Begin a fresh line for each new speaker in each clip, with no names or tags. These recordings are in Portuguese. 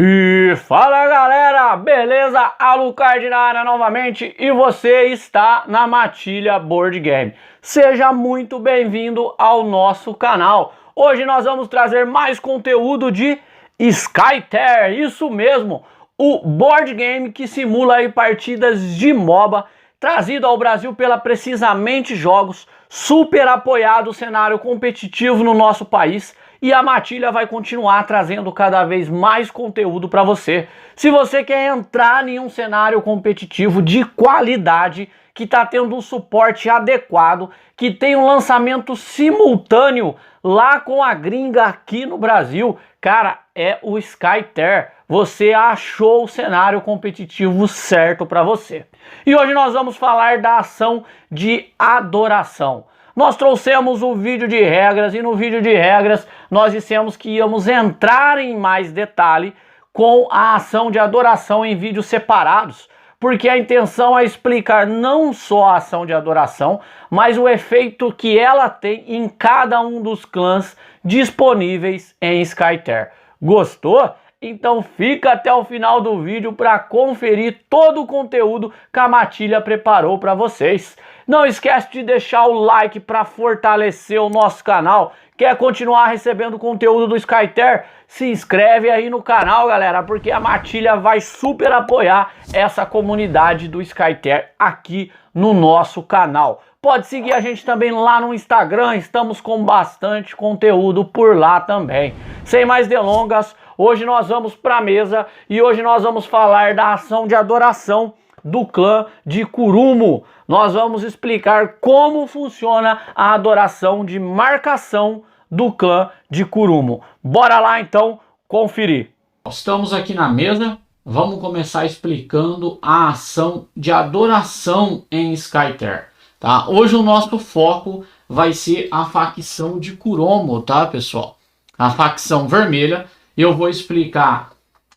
E fala galera, beleza? Alucard na área novamente e você está na Matilha Board Game. Seja muito bem-vindo ao nosso canal. Hoje nós vamos trazer mais conteúdo de Skytear, isso mesmo, o board game que simula aí partidas de MOBA, trazido ao Brasil pela Precisamente Jogos, super apoiado o cenário competitivo no nosso país. E a Matilha vai continuar trazendo cada vez mais conteúdo para você. Se você quer entrar em um cenário competitivo de qualidade, que está tendo um suporte adequado, que tem um lançamento simultâneo lá com a gringa aqui no Brasil, cara, é o Skytear. Você achou o cenário competitivo certo para você. E hoje nós vamos falar da ação de adoração. Nós trouxemos o vídeo de regras e no vídeo de regras nós dissemos que íamos entrar em mais detalhe com a ação de adoração em vídeos separados, porque a intenção é explicar não só a ação de adoração, mas o efeito que ela tem em cada um dos clãs disponíveis em Skytear. Gostou? Então fica até o final do vídeo para conferir todo o conteúdo que a Matilha preparou para vocês. Não esquece de deixar o like para fortalecer o nosso canal. Quer continuar recebendo conteúdo do Skytear? Se inscreve aí no canal, galera, porque a Matilha vai super apoiar essa comunidade do Skytear aqui no nosso canal. Pode seguir a gente também lá no Instagram, estamos com bastante conteúdo por lá também. Sem mais delongas, hoje nós vamos para a mesa e hoje nós vamos falar da ação de adoração do clã de Kurumo. Nós vamos explicar como funciona a adoração de marcação do clã de Kurumo. Bora lá então conferir. Estamos aqui na mesa, vamos começar explicando a ação de adoração em Skytear. Tá? Hoje o nosso foco vai ser a facção de Kurumo, tá, pessoal? A facção vermelha. Eu vou explicar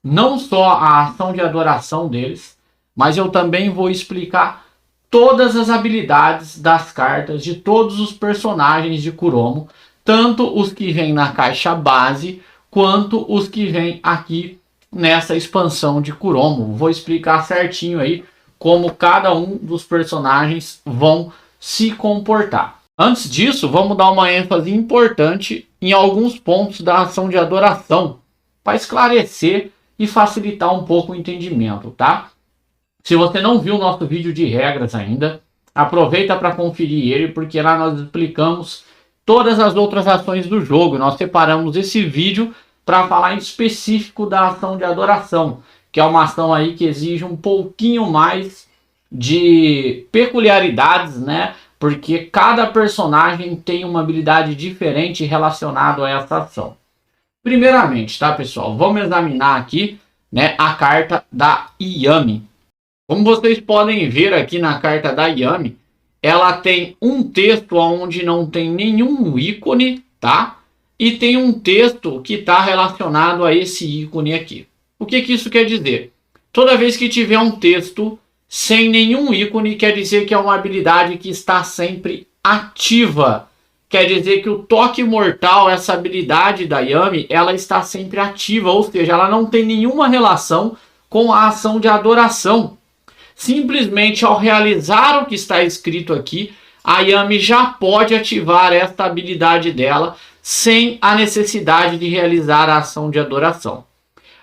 não só a ação de adoração deles, mas eu também vou explicar todas as habilidades das cartas de todos os personagens de Kurumo, tanto os que vêm na caixa base, quanto os que vêm aqui nessa expansão de Kurumo. Vou explicar certinho aí como cada um dos personagens vão se comportar. Antes disso, vamos dar uma ênfase importante em alguns pontos da ação de adoração, para esclarecer e facilitar um pouco o entendimento, tá? Se você não viu o nosso vídeo de regras ainda, aproveita para conferir ele, porque lá nós explicamos todas as outras ações do jogo. Nós separamos esse vídeo para falar em específico da ação de adoração, que é uma ação aí que exige um pouquinho mais de peculiaridades, né? Porque cada personagem tem uma habilidade diferente relacionada a essa ação. Primeiramente, tá, pessoal? Vamos examinar aqui, né, a carta da Yami. Como vocês podem ver aqui na carta da Yami, ela tem um texto onde não tem nenhum ícone, tá? E tem um texto que está relacionado a esse ícone aqui. O que isso quer dizer? Toda vez que tiver um texto sem nenhum ícone, quer dizer que é uma habilidade que está sempre ativa. Quer dizer que o toque mortal, essa habilidade da Yami, ela está sempre ativa, ou seja, ela não tem nenhuma relação com a ação de adoração. Simplesmente ao realizar o que está escrito aqui, a Yami já pode ativar esta habilidade dela sem a necessidade de realizar a ação de adoração.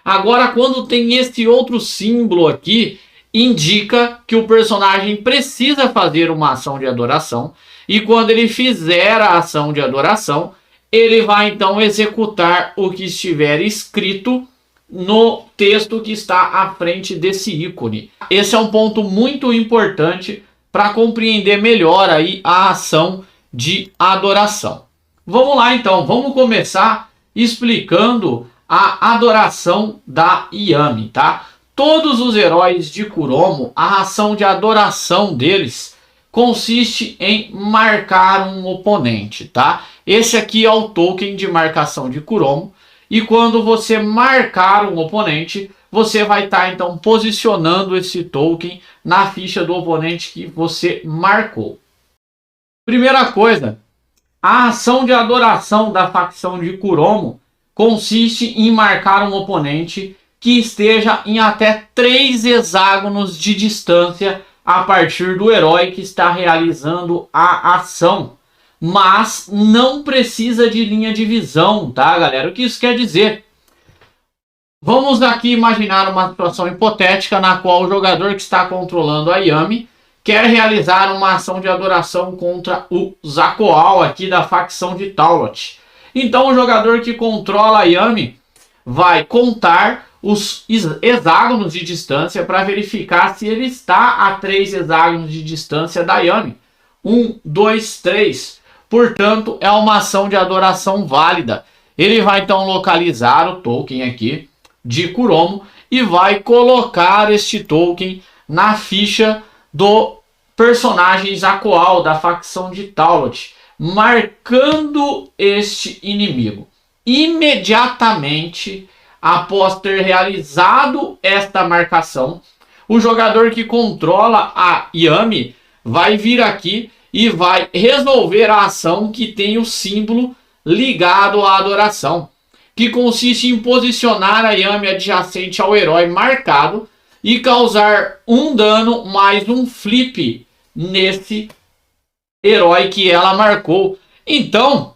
Agora, quando tem esse outro símbolo aqui, indica que o personagem precisa fazer uma ação de adoração, e quando ele fizer a ação de adoração, ele vai então executar o que estiver escrito no texto que está à frente desse ícone. Esse é um ponto muito importante para compreender melhor aí a ação de adoração. Vamos lá então, vamos começar explicando a adoração da Yami, tá? Todos os heróis de Kurumo, a ação de adoração deles consiste em marcar um oponente, tá? Esse aqui é o token de marcação de Kurumo. E quando você marcar um oponente, você vai estar então posicionando esse token na ficha do oponente que você marcou. Primeira coisa, a ação de adoração da facção de Kurumo consiste em marcar um oponente que esteja em até 3 hexágonos de distância a partir do herói que está realizando a ação. Mas não precisa de linha de visão, tá, galera? O que isso quer dizer? Vamos aqui imaginar uma situação hipotética na qual o jogador que está controlando a Yami quer realizar uma ação de adoração contra o Zacoal aqui da facção de Taulot. Então o jogador que controla a Yami vai contar os hexágonos de distância para verificar se ele está a 3 hexágonos de distância da Yami. 1, 2, 3. Portanto, é uma ação de adoração válida. Ele vai então localizar o token aqui de Kuromo e vai colocar este token na ficha do personagem Zacoal da facção de Taulot, marcando este inimigo. Imediatamente após ter realizado esta marcação, o jogador que controla a Yami vai vir aqui e vai resolver a ação que tem o símbolo ligado à adoração, que consiste em posicionar a Yami adjacente ao herói marcado e causar um dano mais um flip nesse herói que ela marcou. Então,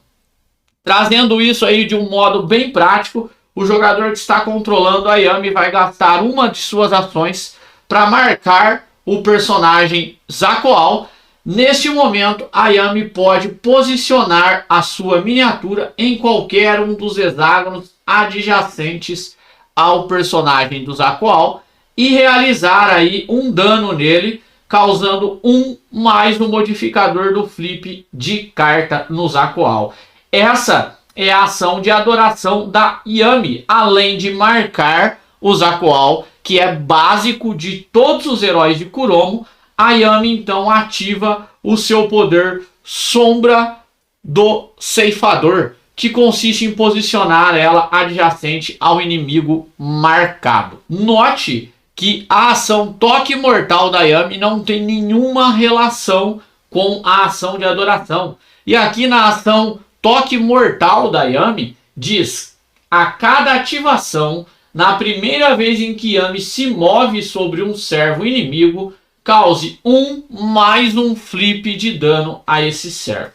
trazendo isso aí de um modo bem prático, o jogador que está controlando a Yami vai gastar uma de suas ações para marcar o personagem Zacoal. Neste momento, a Yami pode posicionar a sua miniatura em qualquer um dos hexágonos adjacentes ao personagem do Zacoal e realizar aí um dano nele, causando um mais o modificador do flip de carta no Zacoal. Essa é a ação de adoração da Yami, além de marcar o Zacoal, que é básico de todos os heróis de Kuromo. A Yami então ativa o seu poder Sombra do Ceifador, que consiste em posicionar ela adjacente ao inimigo marcado. Note que a ação Toque Mortal da Yami não tem nenhuma relação com a ação de adoração. E aqui na ação Toque Mortal da Yami diz: a cada ativação, na primeira vez em que Yami se move sobre um servo inimigo, cause um mais um flip de dano a esse servo.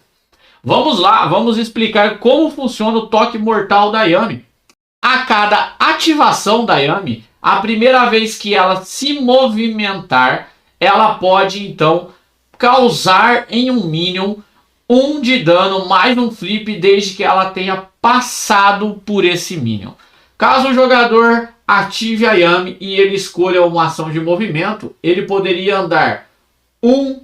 Vamos lá, vamos explicar como funciona o Toque Mortal da Yami. A cada ativação da Yami, a primeira vez que ela se movimentar, ela pode então causar em um minion 1 de dano mais um flip desde que ela tenha passado por esse minion. Caso o jogador ative a Yami e ele escolha uma ação de movimento, ele poderia andar 1,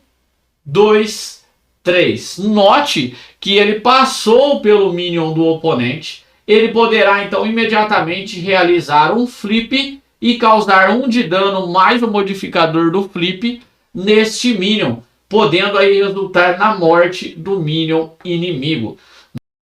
2, 3. Note que ele passou pelo minion do oponente. Ele poderá então imediatamente realizar um flip e causar 1 de dano mais o modificador do flip neste minion, podendo aí resultar na morte do minion inimigo.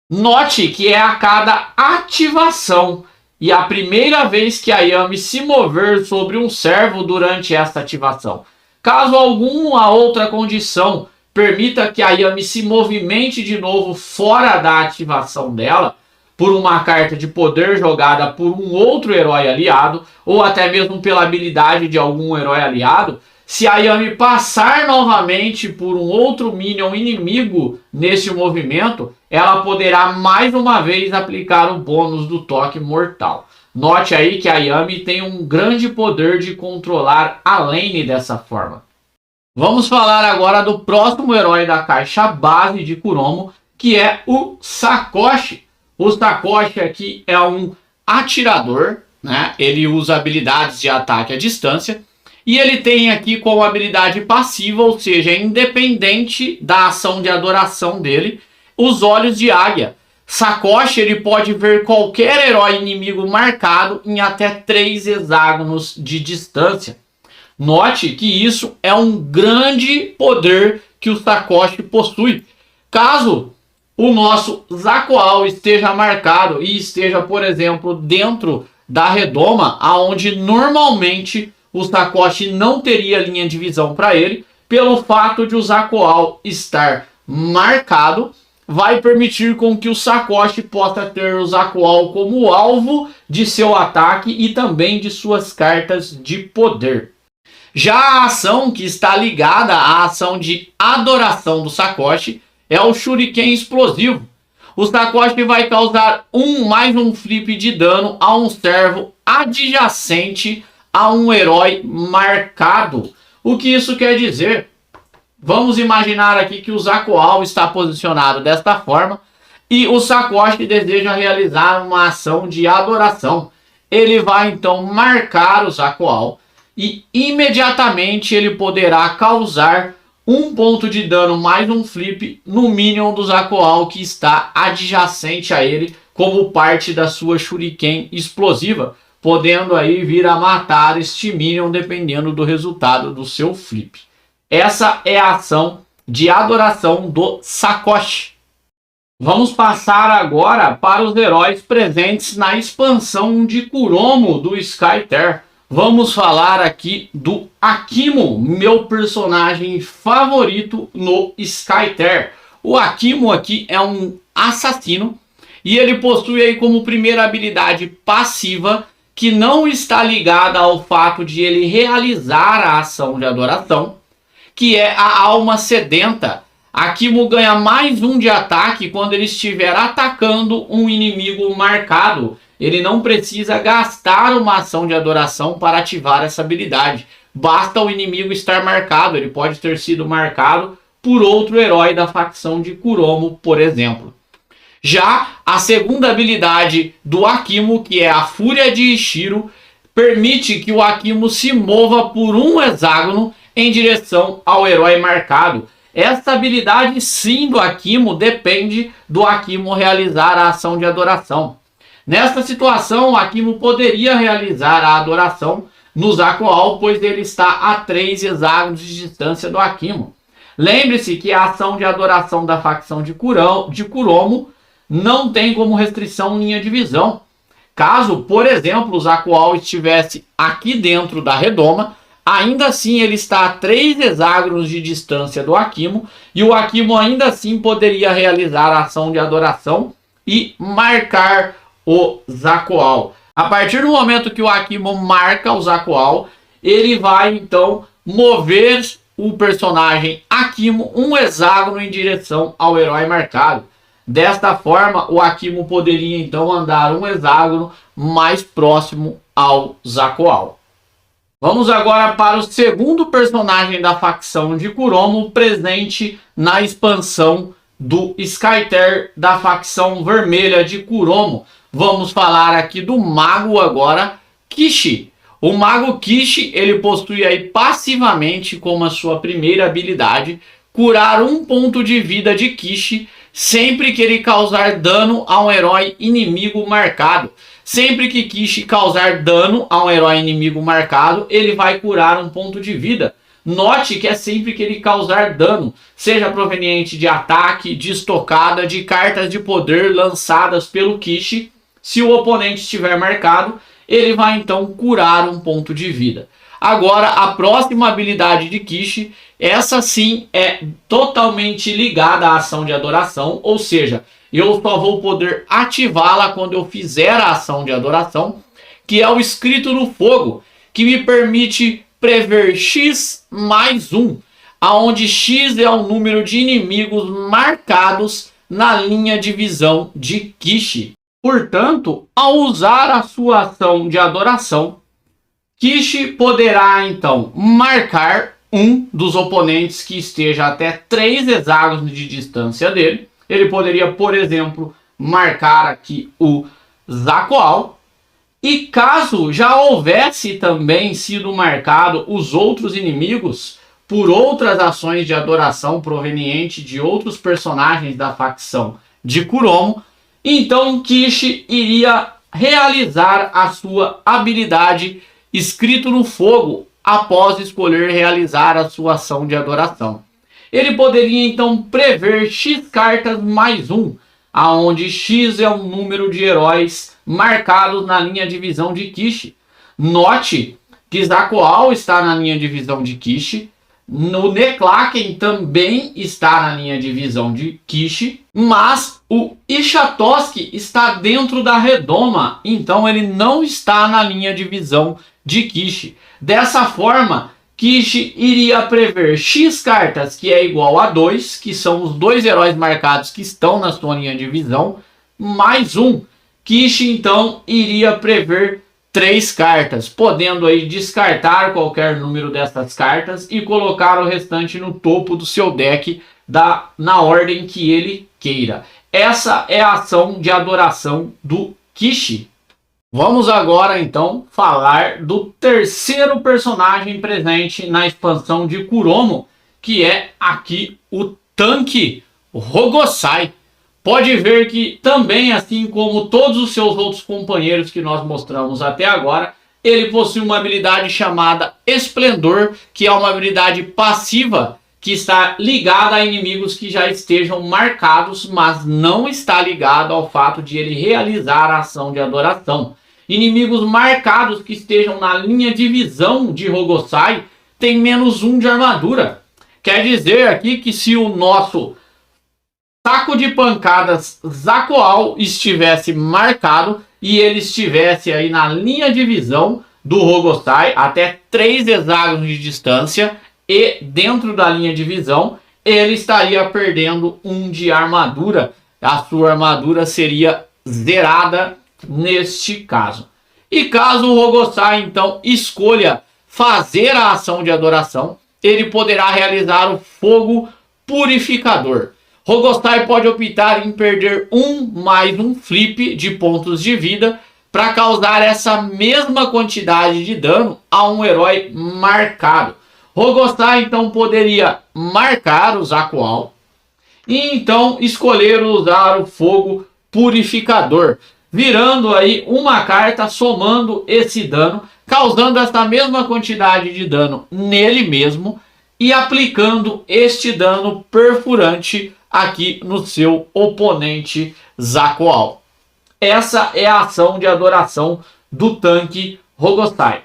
Note que é a cada ativação e a primeira vez que a Yami se mover sobre um servo durante esta ativação. Caso alguma outra condição permita que a Yami se movimente de novo fora da ativação dela, por uma carta de poder jogada por um outro herói aliado, ou até mesmo pela habilidade de algum herói aliado, se a Yami passar novamente por um outro minion inimigo neste movimento, ela poderá mais uma vez aplicar o bônus do Toque Mortal. Note aí que a Yami tem um grande poder de controlar a lane dessa forma. Vamos falar agora do próximo herói da caixa base de Kuromo, que é o Sakoshi. O Sakoshi aqui é um atirador, né? Ele usa habilidades de ataque à distância. E ele tem aqui como habilidade passiva, ou seja, independente da ação de adoração dele, os Olhos de Águia. Sakoshi ele pode ver qualquer herói inimigo marcado em até 3 hexágonos de distância. Note que isso é um grande poder que o Sakoshi possui. Caso o nosso Zacoal esteja marcado e esteja, por exemplo, dentro da redoma, aonde normalmente o Sakoshi não teria linha de visão para ele, pelo fato de o Zacoal estar marcado, vai permitir com que o Sakoshi possa ter o Zakual como alvo de seu ataque e também de suas cartas de poder. Já a ação que está ligada à ação de adoração do Sakoshi é o Shuriken explosivo. O Sakoshi vai causar mais um flip de dano a um servo adjacente a um herói marcado. O que isso quer dizer? Vamos imaginar aqui que o Zakual está posicionado desta forma e o Sakoshi deseja realizar uma ação de adoração. Ele vai então marcar o Zakual e imediatamente ele poderá causar um ponto de dano mais um flip no minion do Zakual que está adjacente a ele como parte da sua Shuriken explosiva, podendo aí vir a matar este minion dependendo do resultado do seu flip. Essa é a ação de adoração do Sakoshi. Vamos passar agora para os heróis presentes na expansão de Kuromo do Skyter. Vamos falar aqui do Akimo, meu personagem favorito no Skyter. O Akimo aqui é um assassino e ele possui aí como primeira habilidade passiva, que não está ligada ao fato de ele realizar a ação de adoração, que é a alma sedenta. Akimo ganha mais um de ataque quando ele estiver atacando um inimigo marcado. Ele não precisa gastar uma ação de adoração para ativar essa habilidade. Basta o inimigo estar marcado. Ele pode ter sido marcado por outro herói da facção de Kuromo, por exemplo. Já a segunda habilidade do Akimo, que é a Fúria de Ishiro, permite que o Akimo se mova por um hexágono em direção ao herói marcado. Essa habilidade sim do Akimo depende do Akimo realizar a ação de adoração. Nesta situação, o Akimo poderia realizar a adoração no Zakual, pois ele está a 3 hexágonos de distância do Akimo. Lembre-se que a ação de adoração da facção de Kuromo não tem como restrição linha de visão. Caso, por exemplo, o Zakual estivesse aqui dentro da redoma, ainda assim ele está a 3 hexágonos de distância do Akimo, e o Akimo ainda assim poderia realizar a ação de adoração e marcar o Zakual. A partir do momento que o Akimo marca o Zakual, ele vai então mover o personagem Akimo um hexágono em direção ao herói marcado. Desta forma, o Akimo poderia então andar um hexágono mais próximo ao Zakual. Vamos agora para o segundo personagem da facção de Kuromo, presente na expansão do Skyter da facção vermelha de Kuromo. Vamos falar aqui do mago agora, Kishi. O mago Kishi, ele possui aí passivamente como a sua primeira habilidade curar um ponto de vida de Kishi sempre que ele causar dano a um herói inimigo marcado. Sempre que Kishi causar dano a um herói inimigo marcado, ele vai curar um ponto de vida. Note que é sempre que ele causar dano, seja proveniente de ataque, de estocada, de cartas de poder lançadas pelo Kishi. Se o oponente estiver marcado, ele vai então curar um ponto de vida. Agora, a próxima habilidade de Kishi, essa sim é totalmente ligada à ação de adoração, ou seja, eu só vou poder ativá-la quando eu fizer a ação de adoração, que é o Escrito no Fogo, que me permite prever X mais 1, aonde X é o número de inimigos marcados na linha de visão de Kishi. Portanto, ao usar a sua ação de adoração, Kishi poderá então marcar um dos oponentes que esteja até 3 hexágonos de distância dele. Ele poderia, por exemplo, marcar aqui o Zakual. E caso já houvesse também sido marcado os outros inimigos por outras ações de adoração provenientes de outros personagens da facção de Kuromo, então Kishi iria realizar a sua habilidade Escrito no Fogo após escolher realizar a sua ação de adoração. Ele poderia então prever X cartas mais 1, aonde X é um número de heróis marcados na linha de visão de Kishi. Note que Zakual está na linha de visão de Kishi, O Neclaken também está na linha de visão de Kishi, mas o Ishatoski está dentro da redoma, então ele não está na linha de visão de Kishi. Dessa forma, Kishi iria prever X cartas, que é igual a 2, que são os 2 heróis marcados que estão na sua linha de visão, mais 1. Kishi então iria prever 3 cartas, podendo aí descartar qualquer número dessas cartas e colocar o restante no topo do seu deck na ordem que ele queira. Essa é a ação de adoração do Kishi. Vamos agora então falar do terceiro personagem presente na expansão de Kuromo, que é aqui o tanque Rogosai. Pode ver que também, assim como todos os seus outros companheiros que nós mostramos até agora, ele possui uma habilidade chamada Esplendor, que é uma habilidade passiva que está ligada a inimigos que já estejam marcados, mas não está ligado ao fato de ele realizar a ação de adoração. Inimigos marcados que estejam na linha de visão de Rogosai têm -1 de armadura. Quer dizer aqui que se o nosso taco de pancadas Zacoal estivesse marcado e ele estivesse aí na linha de visão do Rogosai até 3 hexágonos de distância e dentro da linha de visão, ele estaria perdendo 1 de armadura. A sua armadura seria zerada neste caso. E caso o Rogosai então escolha fazer a ação de adoração, ele poderá realizar o fogo purificador. Rogosai pode optar em perder 1 mais 1 flip de pontos de vida para causar essa mesma quantidade de dano a um herói marcado. Rogosai então poderia marcar o Zacoal e então escolher usar o fogo purificador, virando aí uma carta, somando esse dano, causando essa mesma quantidade de dano nele mesmo e aplicando este dano perfurante aqui no seu oponente Zacoal. Essa é a ação de adoração do tanque Rogosai.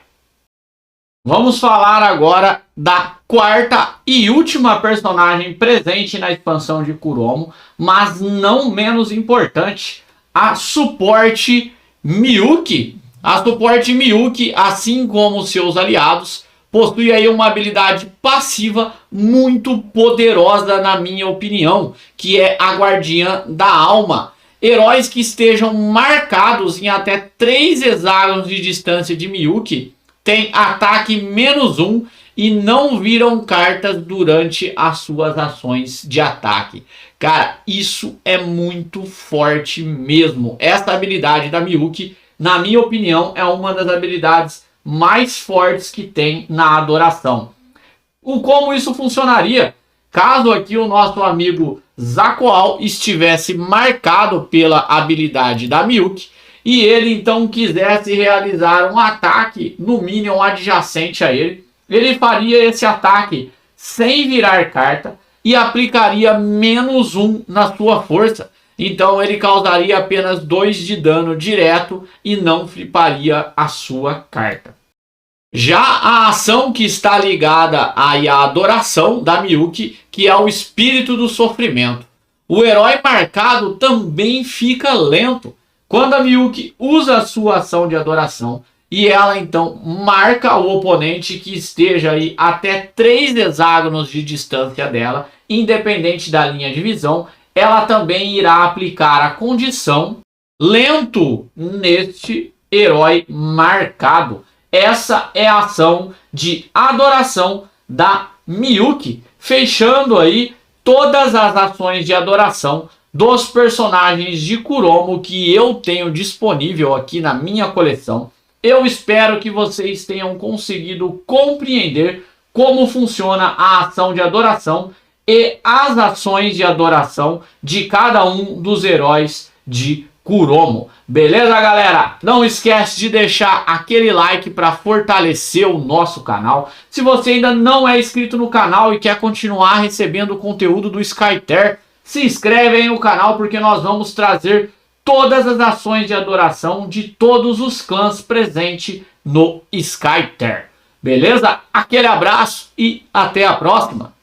Vamos falar agora da quarta e última personagem presente na expansão de Kuromo, mas não menos importante, a suporte Miyuki. A suporte Miyuki, assim como seus aliados, possui aí uma habilidade passiva muito poderosa, na minha opinião, que é a Guardiã da Alma. Heróis que estejam marcados em até 3 hexágonos de distância de Miyuki têm ataque -1 e não viram cartas durante as suas ações de ataque. Cara, isso é muito forte mesmo. Essa habilidade da Miyuki, na minha opinião, é uma das habilidades mais fortes que tem na adoração. Como isso funcionaria? Caso aqui o nosso amigo Zacoal estivesse marcado pela habilidade da Miyuki e ele então quisesse realizar um ataque no minion adjacente a ele, ele faria esse ataque sem virar carta e aplicaria -1 na sua força. Então ele causaria apenas 2 de dano direto e não fliparia a sua carta. Já a ação que está ligada à adoração da Miyuki, que é o espírito do sofrimento. O herói marcado também fica lento. Quando a Miyuki usa a sua ação de adoração e ela então marca o oponente que esteja aí até 3 hexágonos de distância dela, independente da linha de visão, ela também irá aplicar a condição lento neste herói marcado. Essa é a ação de adoração da Miyuki, fechando aí todas as ações de adoração dos personagens de Kuromo que eu tenho disponível aqui na minha coleção. Eu espero que vocês tenham conseguido compreender como funciona a ação de adoração e as ações de adoração de cada um dos heróis de Kuromo. Beleza, galera? Não esquece de deixar aquele like para fortalecer o nosso canal. Se você ainda não é inscrito no canal e quer continuar recebendo o conteúdo do Skyter, se inscreve aí no canal porque nós vamos trazer todas as ações de adoração de todos os clãs presentes no Skyter. Beleza? Aquele abraço e até a próxima!